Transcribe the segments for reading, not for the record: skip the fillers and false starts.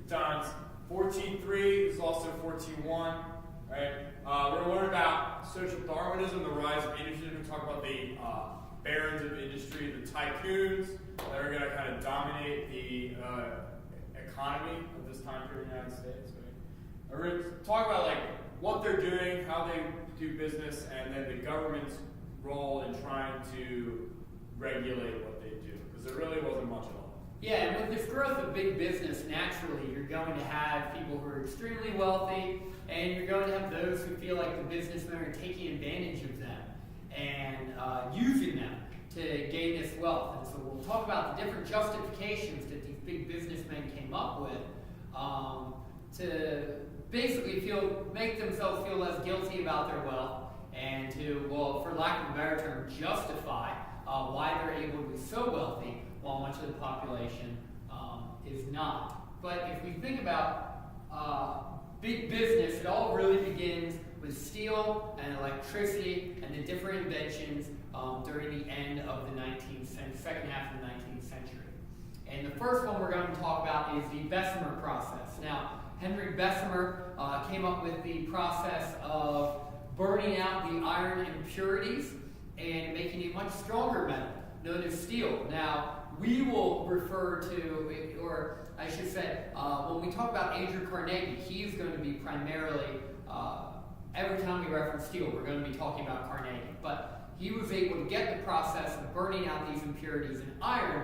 times 14.3 is also 14.1, right? We're going to learn about social Darwinism, the rise of industry. We're going to talk about the barons of industry, the tycoons that are going to kind of dominate the economy of this time period in the United States. Right? We're going to talk about like what they're doing, how they do business, and then the government's role in trying to regulate what they do, because there really wasn't much at all. Yeah, and with this growth of big business, naturally, you're going to have people who are extremely wealthy, and you're going to have those who feel like the businessmen are taking advantage of them and using them to gain this wealth. And so we'll talk about the different justifications that these big businessmen came up with to basically make themselves feel less guilty about their wealth and to, well, for lack of a better term, justify why they're able to be so wealthy while much of the population is not. But if we think about big business, it all really begins with steel and electricity and the different inventions during the end of the second half of the 19th century. And the first one we're going to talk about is the Bessemer process. Now, Henry Bessemer came up with the process of burning out the iron impurities and making a much stronger metal known as steel. Now, we will refer to, or I should say, when we talk about Andrew Carnegie, he's going to be primarily, every time we reference steel, we're going to be talking about Carnegie. But he was able to get the process of burning out these impurities in iron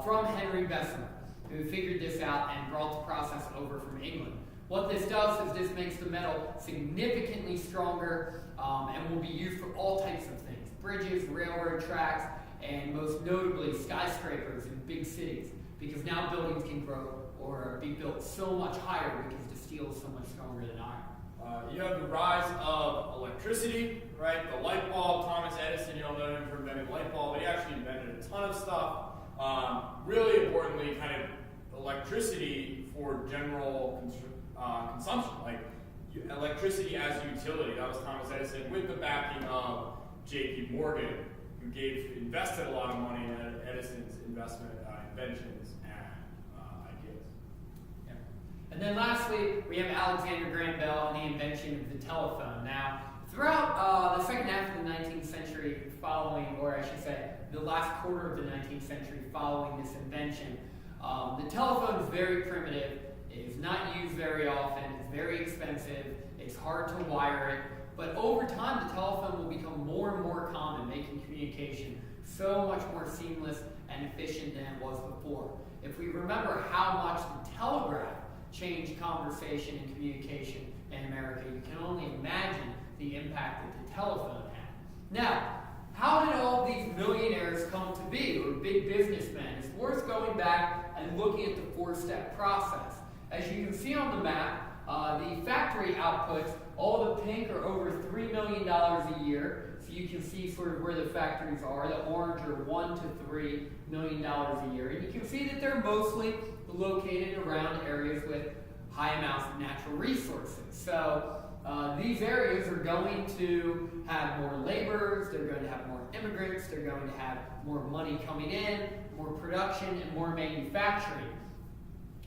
from Henry Bessemer, who figured this out and brought the process over from England. What this does is this makes the metal significantly stronger and will be used for all types of things: bridges, railroad tracks, and most notably skyscrapers in big cities, because now buildings can grow or be built so much higher because the steel is so much stronger than iron. You have the rise of electricity, right? The light bulb. Thomas Edison, you don't know him for inventing the light bulb, but he actually invented a ton of stuff. Really importantly, kind of electricity for general consumption, like electricity as utility. That was Thomas Edison with the backing of J.P. Morgan, who invested a lot of money in Edison's inventions and ideas. Yeah. And then lastly, we have Alexander Graham Bell and the invention of the telephone. Now, throughout the second half of the 19th century following, or I should say, the last quarter of the 19th century following this invention, the telephone is very primitive. It is not used very often. It's very expensive. It's hard to wire it. But over time, the telephone will become more and more common, making communication so much more seamless and efficient than it was before. If we remember how much the telegraph changed conversation and communication in America, you can only imagine the impact that the telephone had. Now, how did all these millionaires come to be, or big businessmen? It's worth going back and looking at the four-step process. As you can see on the map, the factory outputs, all the pink are over $3 million a year. So you can see sort of where the factories are. The orange are $1 to $3 million a year. And you can see that they're mostly located around areas with high amounts of natural resources. So these areas are going to have more laborers, they're going to have more immigrants, they're going to have more money coming in, more production, and more manufacturing.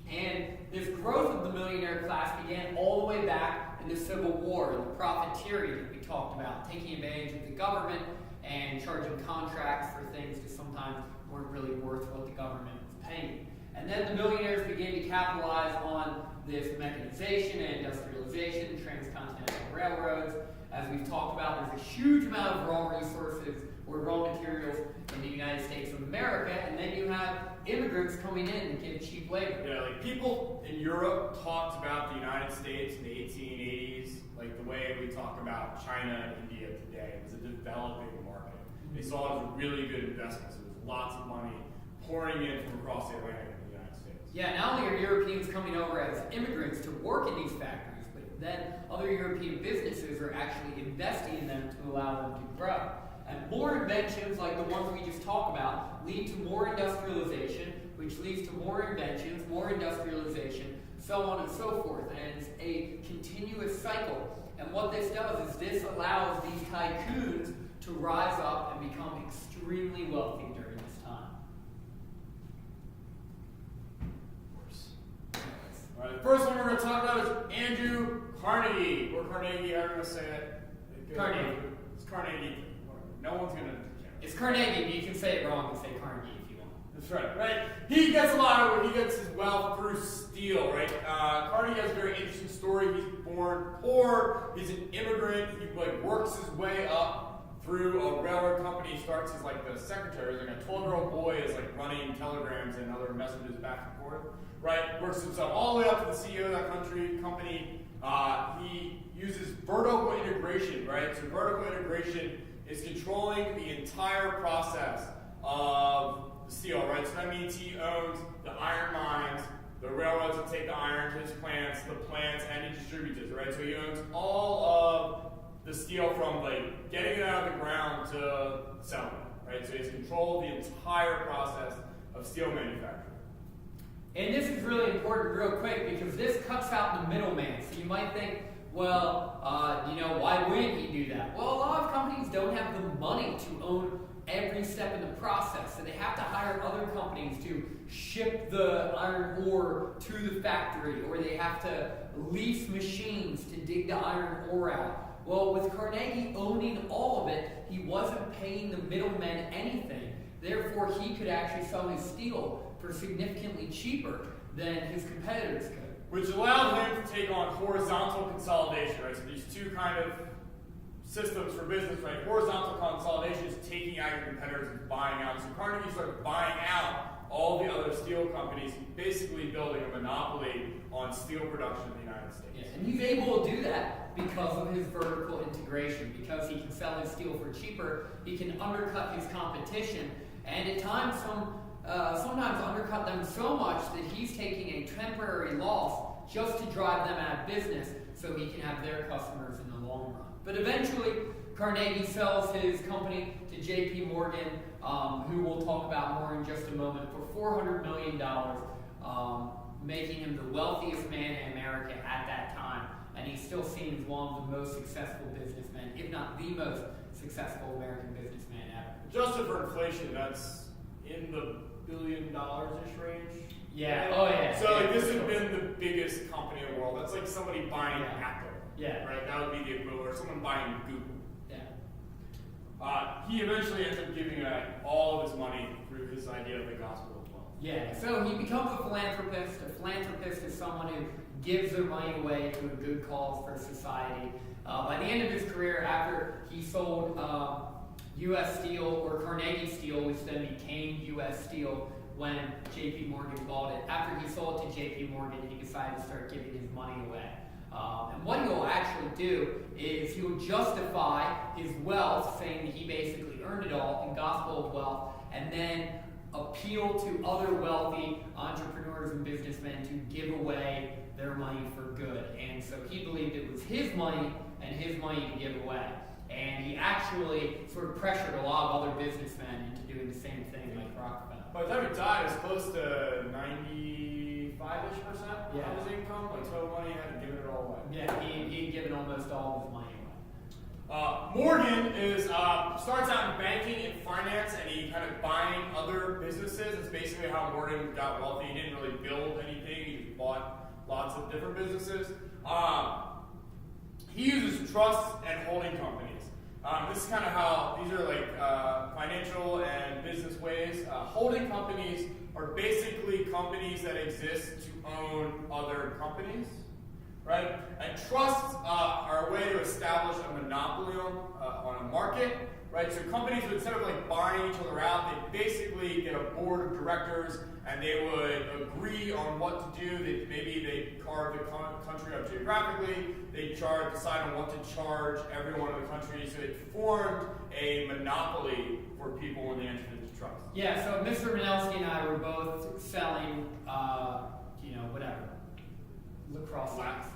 And this growth of the millionaire class began all the way back in the Civil War, and the profiteering that we talked about, taking advantage of the government and charging contracts for things that sometimes weren't really worth what the government was paying. And then the millionaires began to capitalize on this mechanization and industrialization, transcontinental railroads. As we've talked about, there's a huge amount of raw resources or raw materials in the United States of America, and then you have immigrants coming in and give cheap labor. Yeah, like people in Europe talked about the United States in the 1880s, like the way we talk about China and India today. It was a developing market. They saw it as a really good investment. So there's lots of money pouring in from across the Atlantic in the United States. Yeah, not only are Europeans coming over as immigrants to work in these factories, but then other European businesses are actually investing in them to allow them to grow. And more inventions like the ones we just talked about lead to more industrialization, which leads to more inventions, more industrialization, so on and so forth. And it's a continuous cycle. And what this does is this allows these tycoons to rise up and become extremely wealthy during this time. Of course. All right, the first one we're going to talk about is Andrew Carnegie, or Carnegie, however you want to say it. Carnegie. It's Carnegie. No one's going to. It's Carnegie, but you can say it wrong and say Carnegie if you want. That's right. He gets his wealth through steel, right? Carnegie has a very interesting story. He's born poor. He's an immigrant. He works his way up through a railroad company. He starts as the secretary. He's like a 12-year-old boy is running telegrams and other messages back and forth, right? Works himself all the way up to the CEO of that company. He uses vertical integration, right? So vertical integration is controlling the entire process of the steel, right? So that means he owns the iron mines, the railroads that take the iron to his plants, the plants, and he distributes it, right? So he owns all of the steel from getting it out of the ground to selling it, right? So he has control of the entire process of steel manufacturing. And this is really important real quick because this cuts out the middleman. So you might think, well, why wouldn't he do that? Well, a lot of companies don't have the money to own every step in the process. So they have to hire other companies to ship the iron ore to the factory, or they have to lease machines to dig the iron ore out. Well, with Carnegie owning all of it, he wasn't paying the middlemen anything. Therefore, he could actually sell his steel for significantly cheaper than his competitors could. Which allowed him to take on horizontal consolidation, right? So these two kind of systems for business, right? Horizontal consolidation is taking out your competitors and buying out. So Carnegie started buying out all the other steel companies, basically building a monopoly on steel production in the United States. Yeah, and he's able to do that because of his vertical integration. Because he can sell his steel for cheaper, he can undercut his competition, and at times sometimes undercut them so much that he's taking a temporary loss just to drive them out of business so he can have their customers in the long run. But eventually, Carnegie sells his company to JP Morgan, who we'll talk about more in just a moment, for $400 million, making him the wealthiest man in America at that time. And he's still seen as one of the most successful businessmen, if not the most successful American businessman ever. Adjusted for inflation, that's in the $1 billion-ish range. Yeah. Right? Oh, yeah. So yeah, this has sure. been the biggest company in the world. That's like somebody buying Apple. Yeah. Right? That would be the equivalent, or someone buying Google. Yeah. He eventually ends up giving all of his money through his idea of the gospel of wealth. Yeah. So he becomes a philanthropist. A philanthropist is someone who gives their money away to a good cause for society. By the end of his career, after he sold U.S. Steel, or Carnegie Steel, which then became U.S. Steel when J.P. Morgan bought it. After he sold it to J.P. Morgan, he decided to start giving his money away. And what he'll actually do is he'll justify his wealth, saying that he basically earned it all in gospel of wealth, and then appeal to other wealthy entrepreneurs and businessmen to give away their money for good. And so he believed it was his money and his money to give away. And he actually sort of pressured a lot of other businessmen into doing the same thing like Rockefeller. By the time he died, it was close to 95-ish% of his income, total money, he had to give it all away. Yeah, he had given almost all of his money away. Morgan starts out in banking and finance, and he kind of buying other businesses. It's basically how Morgan got wealthy. He didn't really build anything. He just bought lots of different businesses. He uses trusts and holding companies. This is kind of how, these are financial and business ways. Holding companies are basically companies that exist to own other companies, right? And trusts are a way to establish a monopoly on a market, right? So companies would, instead of buying each other out, they basically get a board of directors and they would agree on what to do. Maybe they carve the country up geographically. They decide on what to charge everyone in the country. So it formed a monopoly for people when they entered into trust. Yeah, so Mr. Manelsky and I were both selling, whatever. Lacrosse Lax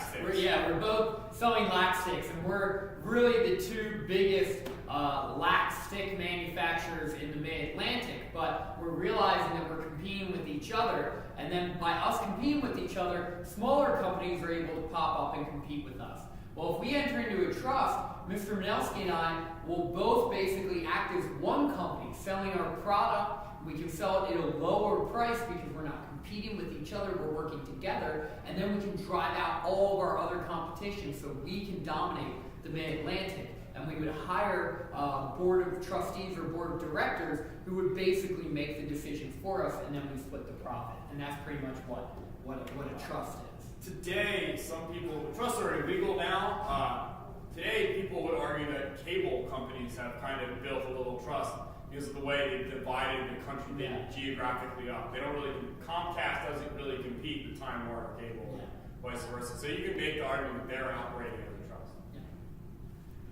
sticks. We're both selling lax sticks, and we're really the two biggest lax stick manufacturers in the Mid-Atlantic, but we're realizing that we're competing with each other, and then by us competing with each other, smaller companies are able to pop up and compete with us. Well, if we enter into a trust, Mr. Manelsky and I will both basically act as one company, selling our product. We can sell it at a lower price because we're not competing competing with each other, we're working together, and then we can drive out all of our other competition so we can dominate the Mid-Atlantic. And we would hire a board of trustees or board of directors who would basically make the decisions for us, and then we split the profit. And that's pretty much what a trust is. Today, some people, trusts are illegal now. Today, people would argue that cable companies have kind of built a little trust because of the way they divided the country geographically up. They don't really, Comcast doesn't really compete with Time Warner Cable, vice versa. So you can make the argument that they're operating as a trust.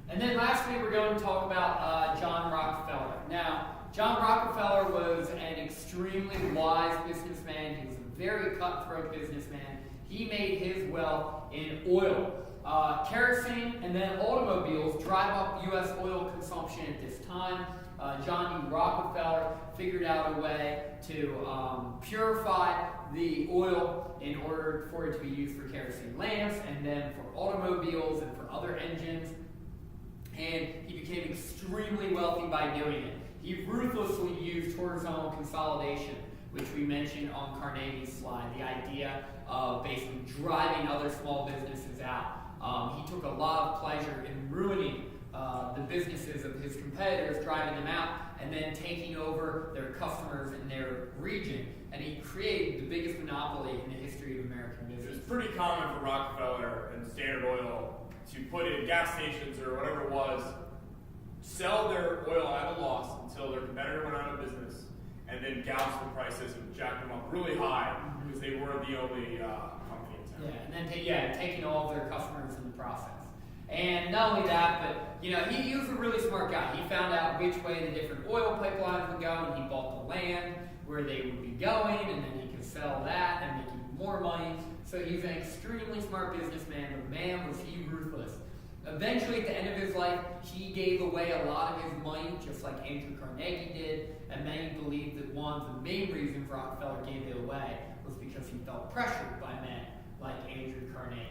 And then lastly, we're going to talk about John Rockefeller. Now, John Rockefeller was an extremely wise businessman. He was a very cutthroat businessman. He made his wealth in oil. Kerosene and then automobiles drive up U.S. oil consumption at this time. John D. Rockefeller figured out a way to purify the oil in order for it to be used for kerosene lamps and then for automobiles and for other engines. And he became extremely wealthy by doing it. He ruthlessly used horizontal consolidation, which we mentioned on Carnegie's slide, the idea of basically driving other small businesses out. He took a lot of pleasure in ruining the businesses of his competitors, driving them out, and then taking over their customers in their region. And he created the biggest monopoly in the history of American business. It was pretty common for Rockefeller and Standard Oil to put in gas stations or whatever it was, sell their oil at a loss until their competitor went out of business, and then gouge the prices and jack them up really high because they were the only company in town. And then taking all of their customers in the process. And not only that, but he was a really smart guy. He found out which way the different oil pipelines would go, and he bought the land where they would be going, and then he could sell that and make even more money. So he was an extremely smart businessman, but man, was he ruthless. Eventually, at the end of his life, he gave away a lot of his money, just like Andrew Carnegie did, and many believe that one of the main reasons Rockefeller gave it away was because he felt pressured by men like Andrew Carnegie.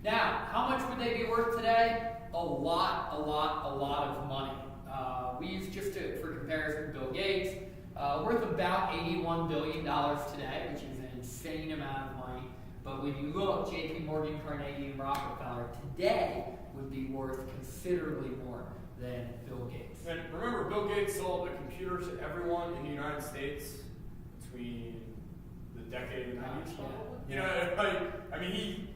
Now, how much would they be worth today? A lot of money. We use for comparison, Bill Gates, worth about $81 billion today, which is an insane amount of money. But when you look, J.P. Morgan, Carnegie, and Rockefeller today would be worth considerably more than Bill Gates. And remember, Bill Gates sold a computer to everyone in the United States between the decade and 90s. He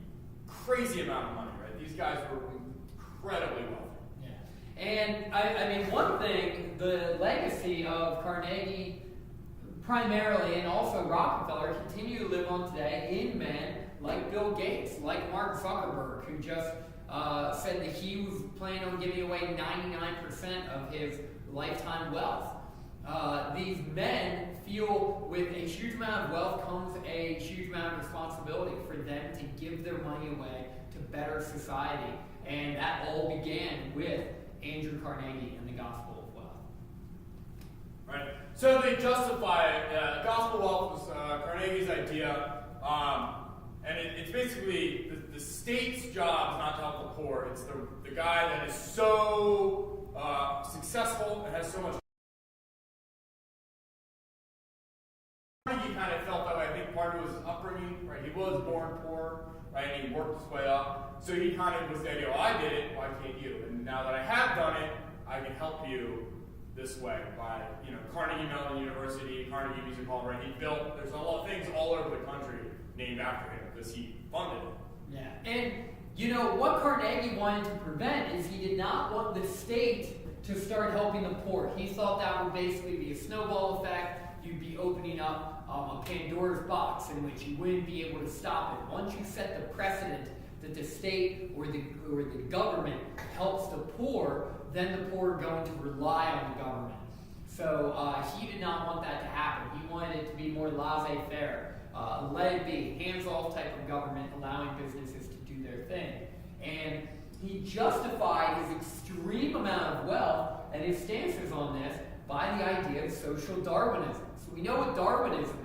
crazy amount of money, right? These guys were incredibly wealthy. And one thing, the legacy of Carnegie primarily, and also Rockefeller, continue to live on today in men like Bill Gates, like Mark Zuckerberg, who just said that he was planning on giving away 99% of his lifetime wealth. These men feel with a huge amount of wealth comes a huge amount of responsibility for them to give their money away to better society. And that all began with Andrew Carnegie and the Gospel of Wealth. Right. So they justify gospel wealth was Carnegie's idea, and it's basically the state's job is not to help the poor. It's the guy that is so successful and has so much. Carnegie kind of felt that way. I think part of it was his upbringing, right? He was born poor, right? And he worked his way up. So he kind of was the idea, well, I did it, why can't you? And now that I have done it, I can help you this way by, Carnegie Mellon University, Carnegie Music Hall, right? There's a lot of things all over the country named after him because he funded it. Yeah, and what Carnegie wanted to prevent is he did not want the state to start helping the poor. He thought that would basically be a snowball effect. You'd be opening up a Pandora's box in which you wouldn't be able to stop it. Once you set the precedent that the state or the government helps the poor, then the poor are going to rely on the government. So he did not want that to happen. He wanted it to be more laissez-faire, let it be, hands-off type of government, allowing businesses to do their thing. And he justified his extreme amount of wealth and his stances on this by the idea of social Darwinism. So we know what Darwinism is.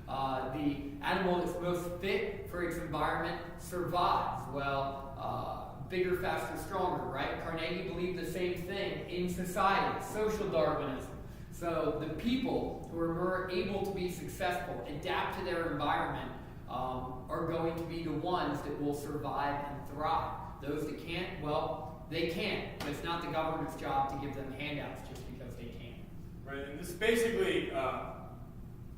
The animal that's most fit for its environment survives. Well, bigger, faster, stronger, right? Carnegie believed the same thing in society, social Darwinism. So the people who are more able to be successful, adapt to their environment, are going to be the ones that will survive and thrive. Those that can't, well, they can't. But it's not the government's job to give them handouts just because they can. Right, and this basically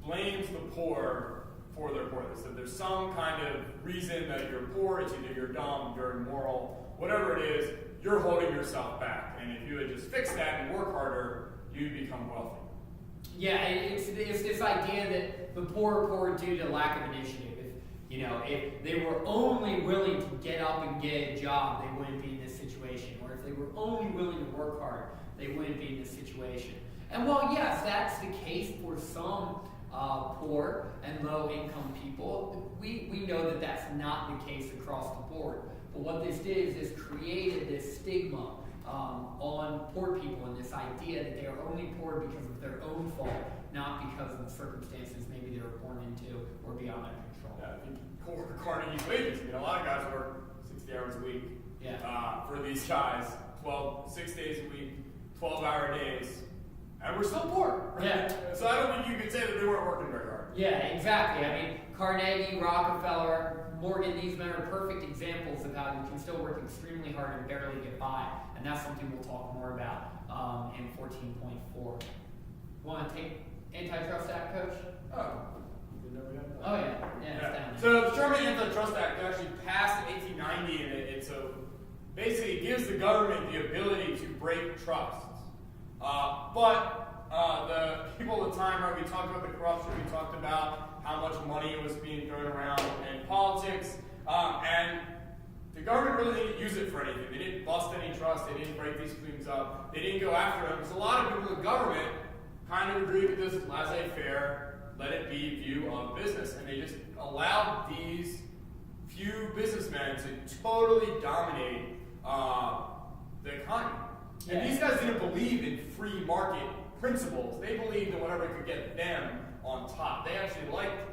blames the poor for their poorness. That there's some kind of reason that you're poor, it's either you're dumb, you're immoral, whatever it is, you're holding yourself back. And if you would just fix that and work harder, you'd become wealthy. Yeah, it's this idea that the poor are poor due to lack of initiative. If they were only willing to get up and get a job, they wouldn't be in this situation. Or if they were only willing to work hard, they wouldn't be in this situation. And while yes, that's the case for some poor and low-income people, we know that that's not the case across the board. But what this did is this created this stigma on poor people, and this idea that they are only poor because of their own fault, not because of the circumstances maybe they were born into or beyond their control. Yeah, I think Carnegie's wages. A lot of guys work 60 hours a week. Yeah. For these guys, 6 days a week, 12-hour days, and we're still poor. Right? Yeah. So I don't think you could say that they weren't working very hard. Yeah, exactly. I mean, Carnegie, Rockefeller, Morgan, these men are perfect examples of how you can still work extremely hard and barely get by. And that's something we'll talk more about in 14.4. Want to take Antitrust Act, Coach? Oh, didn't know we had that. Oh, yeah. It's down there. So the German Antitrust Act actually passed in 1890, and it so basically it gives the government the ability to break trusts. But the people at the time, right, we talked about the corruption, we talked about how much money was being thrown around in politics, and the government really didn't use it for anything. They didn't bust any trusts, they didn't break these schemes up, they didn't go after them. Because a lot of people in the government kind of agreed with this laissez-faire, let it be view of business, and they just allowed these few businessmen to totally dominate the economy. And these guys didn't believe in free market principles. They believed in whatever could get them on top. They actually liked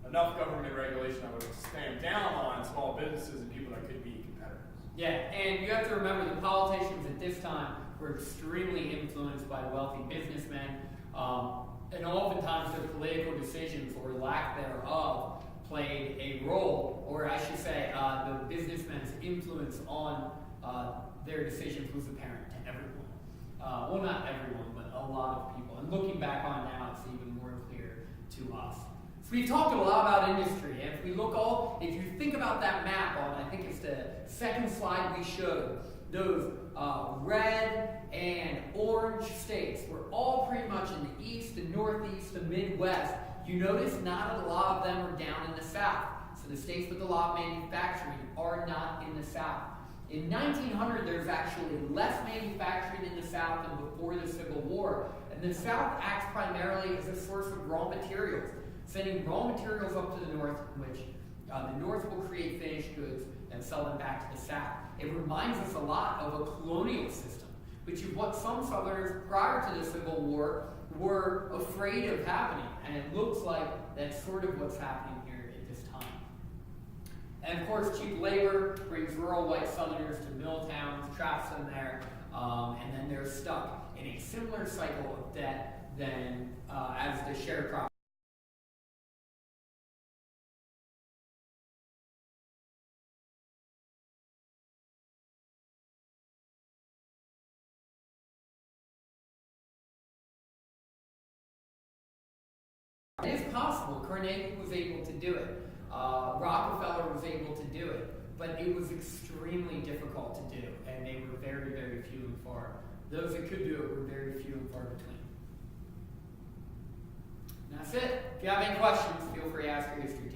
enough government regulation that would stamp down on small businesses and people that could be competitors. Yeah, and you have to remember the politicians at this time were extremely influenced by wealthy businessmen, and oftentimes their political decisions or lack thereof played a role, or I should say, the businessmen's influence on their decisions was apparent to everyone. Well, not everyone, but a lot of people. And looking back on now, it's even more clear to us. So we've talked a lot about industry, and if you think about that map on, I think it's the second slide we showed, those red and orange states were all pretty much in the east, the northeast, the Midwest. You notice not a lot of them are down in the south. So the states with a lot of manufacturing are not in the south. In 1900, there's actually less manufacturing in the South than before the Civil War. And the South acts primarily as a source of raw materials, sending raw materials up to the North, in which the North will create finished goods and sell them back to the South. It reminds us a lot of a colonial system, which is what some Southerners prior to the Civil War were afraid of happening. And it looks like that's sort of what's happening here at this time. And of course, cheap labor brings rural white Southerners to mill towns, traps them there, and then they're stuck in a similar cycle of debt than as the sharecropper. It is possible. Carnegie was able to do it. Rockefeller was able to do it, but it was extremely difficult to do, and they were very, very few and far. Those that could do it were very few and far between. And that's it. If you have any questions, feel free to ask your history teacher.